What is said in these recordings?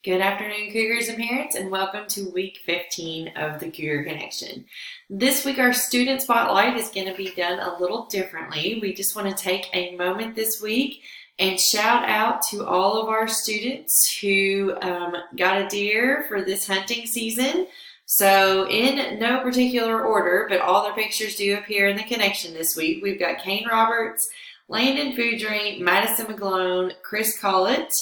Good afternoon, Cougars and parents, and welcome to week 15 of the Cougar Connection. This week, our student spotlight is going to be done a little differently. We just want to take a moment this week and shout out to all of our students who got a deer for this hunting season. So, in no particular order, but all their pictures do appear in the connection this week. We've got Kane Roberts, Landon Foudry, Madison McGlone, Chris Collett,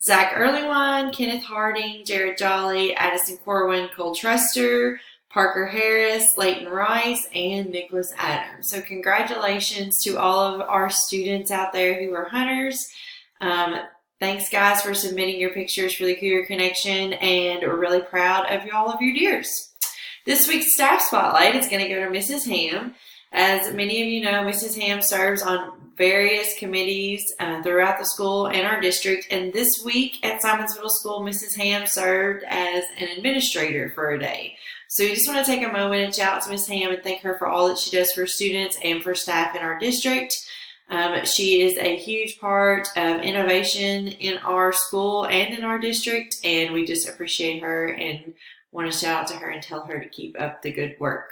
Zach Earlywine, Kenneth Harding, Jared Jolly, Addison Corwin, Cole Truster, Parker Harris, Leighton Rice, and Nicholas Adams. So congratulations to all of our students out there who are hunters. Thanks, guys, for submitting your pictures for the Cougar Connection, and we're really proud of all of your deers. This week's staff spotlight is going to go to Mrs. Ham. As many of you know, Mrs. Ham serves on various committees throughout the school and our district. And this week at Simons Middle School, Mrs. Ham served as an administrator for a day. So we just want to take a moment and shout out to Ms. Ham and thank her for all that she does for students and for staff in our district. She is a huge part of innovation in our school and in our district, and we just appreciate her and want to shout out to her and tell her to keep up the good work.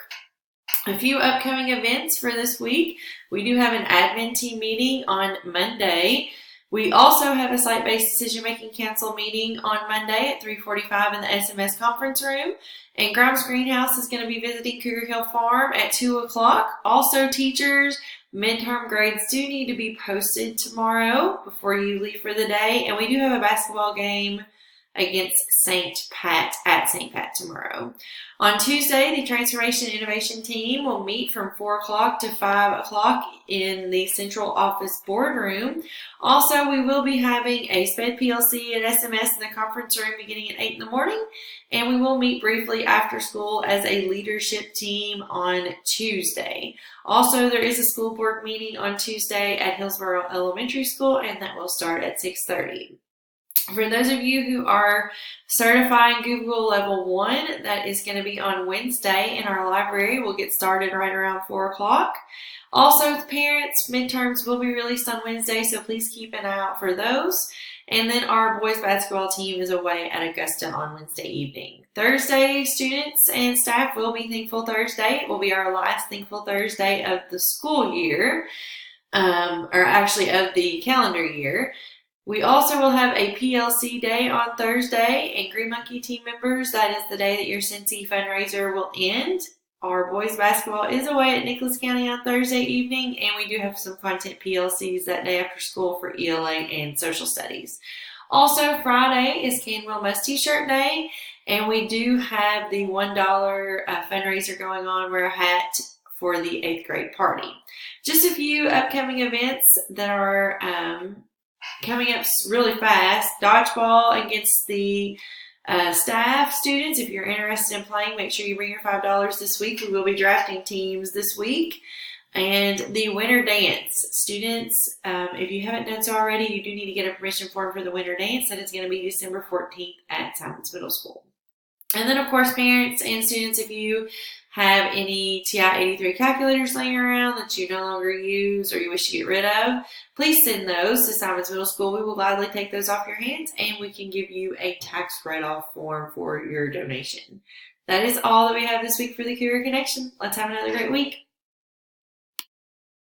A few upcoming events for this week. We do have an admin team meeting on Monday. We also have a site-based decision-making council meeting on Monday at 3:45 in the SMS conference room. And Grimes Greenhouse is going to be visiting Cougar Hill Farm at 2 o'clock. Also, teachers, midterm grades do need to be posted tomorrow before you leave for the day. And we do have a basketball game against St. Pat at St. Pat tomorrow. On Tuesday, the Transformation Innovation Team will meet from 4 o'clock to 5 o'clock in the Central Office Boardroom. Also, we will be having a SPED PLC at SMS in the conference room beginning at 8 in the morning, and we will meet briefly after school as a leadership team on Tuesday. Also, there is a school board meeting on Tuesday at Hillsborough Elementary School, and that will start at 6:30. For those of you who are certifying Google Level 1, that is going to be on Wednesday in our library. We'll get started right around 4 o'clock. Also, parents, midterms will be released on Wednesday, so please keep an eye out for those. And then our boys basketball team is away at Augusta on Wednesday evening. Thursday, students and staff will be Thankful Thursday. It will be our last Thankful Thursday of the school year, or actually of the calendar year. We also will have a PLC day on Thursday, and Green Monkey team members, that is the day that your Cincy fundraiser will end. Our boys basketball is away at Nicholas County on Thursday evening, and we do have some content PLCs that day after school for ELA and social studies. Also, Friday is Canwell Must T-shirt day, and we do have the $1 fundraiser going on. Wear a hat for the 8th grade party. Just a few upcoming events that are coming up really fast. Dodgeball against the staff students. If you're interested in playing, make sure you bring your $5 this week. We will be drafting teams this week. And the winter dance. Students, if you haven't done so already, you do need to get a permission form for the winter dance, and it's going to be December 14th at Simons Middle School. And then, of course, parents and students, if you have any TI-83 calculators laying around that you no longer use or you wish to get rid of, please send those to Simons Middle School. We will gladly take those off your hands, and we can give you a tax write-off form for your donation. That is all that we have this week for the Cougar Connection. Let's have another great week.